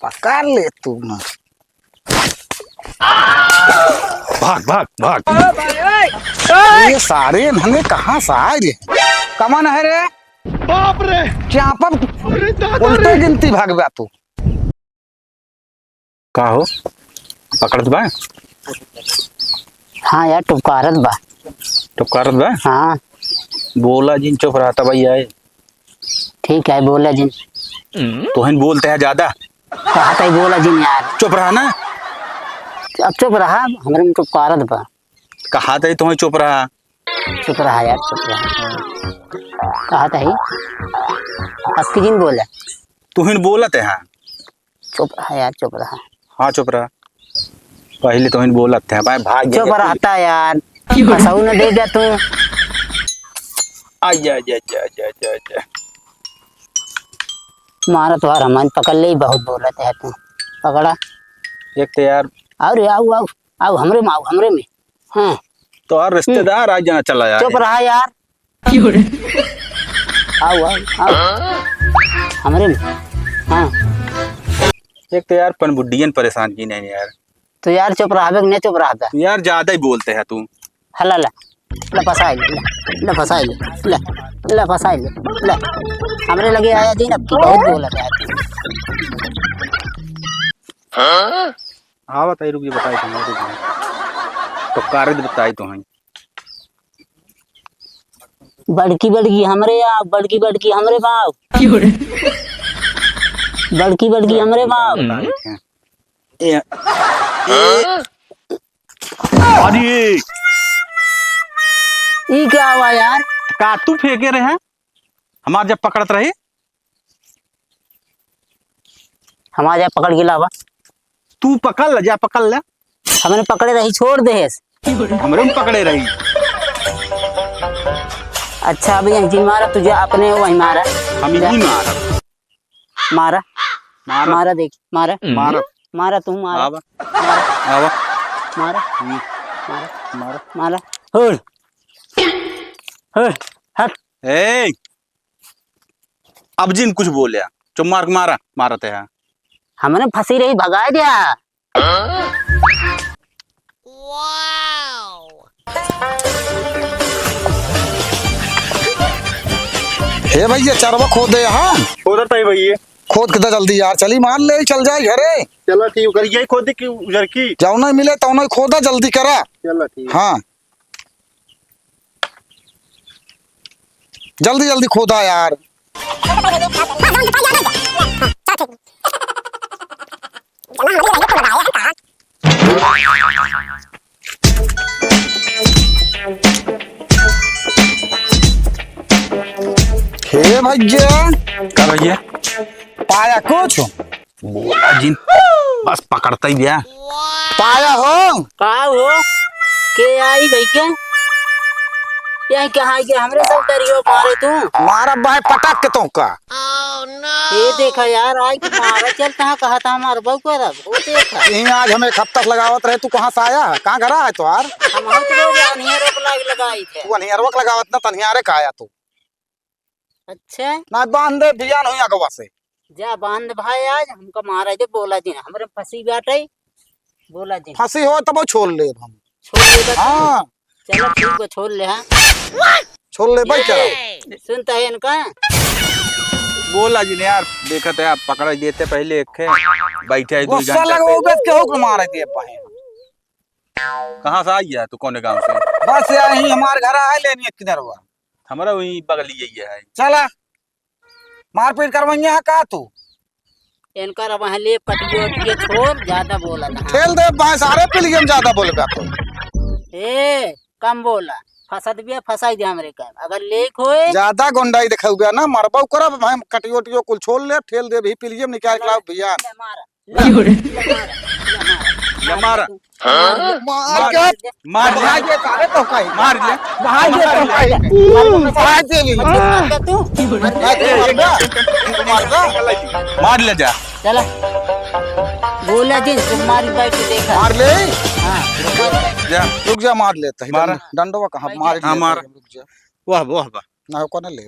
पकड़ ले तू ना। भाग भाग भाग। ये सारे इन्होंने कहाँ से आए रे? कमान है रे? बाप रे, क्या पर उल्टे गिनती भागवा तू? का हो पकड़त बा? हाँ यार टुकारत बा। टुकारत बा? हाँ बोला जिन चुप रहता भाई आए। ठीक है बोला जिन। तोहन बोलते हैं ज्यादा। कहता ही बोला जिन यार। चुप रहा ना। अब चुप रहा हमारे में टुकारत बा। कहा था तुम्हें चुप रहा। चुप रहा यार चुप रहा। कहता ही अब जिन बोला। तुहन बोलत है। चुप रहा यार चुप रहा। हाँ चुप रहा। पहले तुहन बोलत है भाई भाग गया। चुप रहता यार फसाऊ न दे जा तू। आजा जा जा जा जा जा। मारा तो यार हमारे पकड़ ले बहुत बोलत है तू। पकड़ा एक तो यार अरे आओ आओ आओ हमरे में। हाँ तो और रिश्तेदार आज जाना चला यार। चुप रहा यार। आओ आओ आओ हमरे में। हाँ एक तो यार पन बुड्डियन परेशान की नहीं यार। तो यार चुप रहा नहीं चुप रहा। यार ज्यादा ही बोलते हैं तू। हला ला ला फसाई ला फसाई ला ला फसाई ला हमरे लगे आया जी अब की बहुत बोला यार। हाँ बताइए रुकिए बताई तुम्हें तो कार्य बताई तुम्हें। बड़की हमरे आओ बड़की हमरे पाओ। बड़की हमरे पाओ। अरे ये क्या हुआ यार? का तू फेंके रहे हैं हमारे जब पकड़त रहे। हमारे जब पकड़ के लावा। तू पकड़ ले जा पकड़ ले। हमने पकड़े रही छोड़ दे। हमरे में पकड़े रही। अच्छा अभी यहीं मारा तुझे अपने वहीं मारा। हम ही मारा मारा मारा मारा देख मारा मारा मारा तू मारा आवा आवा मारा मारा मारा मारा होल होल हट। ए अब जिन कुछ बोलिया चुप मार मारा मारते हैं। हमने फंसी रही भगा दिया। हे भैया चरवा खोदे हाँ खोदता ही भैया। खोद कितना जल्दी यार चली मान ले चल जाए घरे। चलो ठीक करिए खोद की उधर की जाओ नहीं मिले तो नहीं खोदा जल्दी करा। चलो ठीक। हाँ जल्दी जल्दी खोदा यार। हे भैया कर भैया पाया कुछ बोला जिन बस पकड़ता ही गया। पाया हो का हो के आई भैया यही कहा कि हमरे सब करियो मारे तू। मारा बाय पटक के तो का। ये देखा यार आज मारा चल कहा था हमारे बहू को वो देखा। यहीं आज हमें एक हफ्ता लगावत रहे। तू कहाँ से आया कहाँ घर आया तो यार? हम तो लोग अनियर लगाई थे। तू अनियरवक लगावत ना तनियारे का आया तू। अच्छा ना बांध दे बियान हुई अगवा से। जा बांध भाई आज हमको मारा जो बोला जी हमरे फंसी बैठे बोला जी फंसी हो तब छोड़ ले हम। छोड़ ले। हाँ चलो ठीक है छोड़ ले। हाँ छोड़ ले भाई चलो। सुनता है इनका बोला जी ने यार देखा था आप पकड़ देते पहले एक बैठे है गुस्सा लगो बस के हुक्म मारे दिए पाए। कहाँ से आई है तू कौन गांव से? बस यही हमारे घर आए लेनी किधरवा हमारा वही बगली यही है। चला मारपीट करवाइए है का तू? इनका वहाँ ले पटियो छोड़ ज्यादा बोला था। खेल दे भाई सारे पे लिए ज्यादा बोल गया तू। ए कम बोला फसत भी फसाई दे हमरे का अगर लेक होए ज्यादा गुंडाई दिखाऊ गया ना मरबा करब भाई कटियोटियो कुल छोड़ ले ठेल दे भी पिलियम निकाल के लाओ भैया। मारा मार के मार भाई के सारे तो कहीं मार ले भाई के तो कहीं भाई दे ली मार ले जा। चला बोला जी तुम्हारी बाइक देखा मार ले। हाँ जा रुक जा मार लेता है मारा। डंडवा कहाँ मार हाँ, मारा। रुक जा वाह वाह वाह ना को ना ले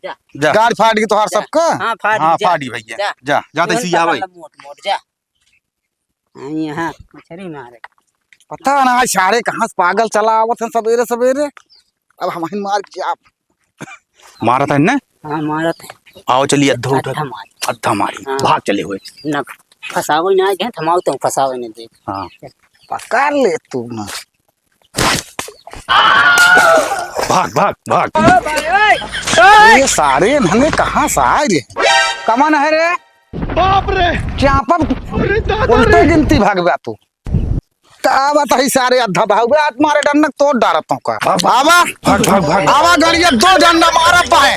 जा जा गाड़ फाड़ गई तोहार जा। सबका। हाँ फाड़ हाँ जा। फाड़ी भैया जा। जा जाते जोन सिया भाई पकड़ ला, मोट मोट जा। हाँ, यहाँ मछली मारे। पता ना सारे कहाँ से पागल चला आवत हैं सवेरे सवेरे। अब हम मार के आप मारा था इन्हें। हाँ मारत है। आओ चलिए अद्धा उठा अद्धा मार। अद्धा मारी हाँ। भाग चले हुए। न फसावे ना गए थमाओ तो फसावे नहीं दे। हाँ पकड़ ले तू ना। भाग भाग भाग। ये सारे इन्होंने कहाँ से आए रे। कमन है रे बाप रे क्या पर उल्टे गिनती भागवा तू का बताई सारे अद्धा भागवे आज मारे डंडक तो डरत हूँ का आवा भाग भाग भाग आवा गड़िया 2 डंडा मारा पाए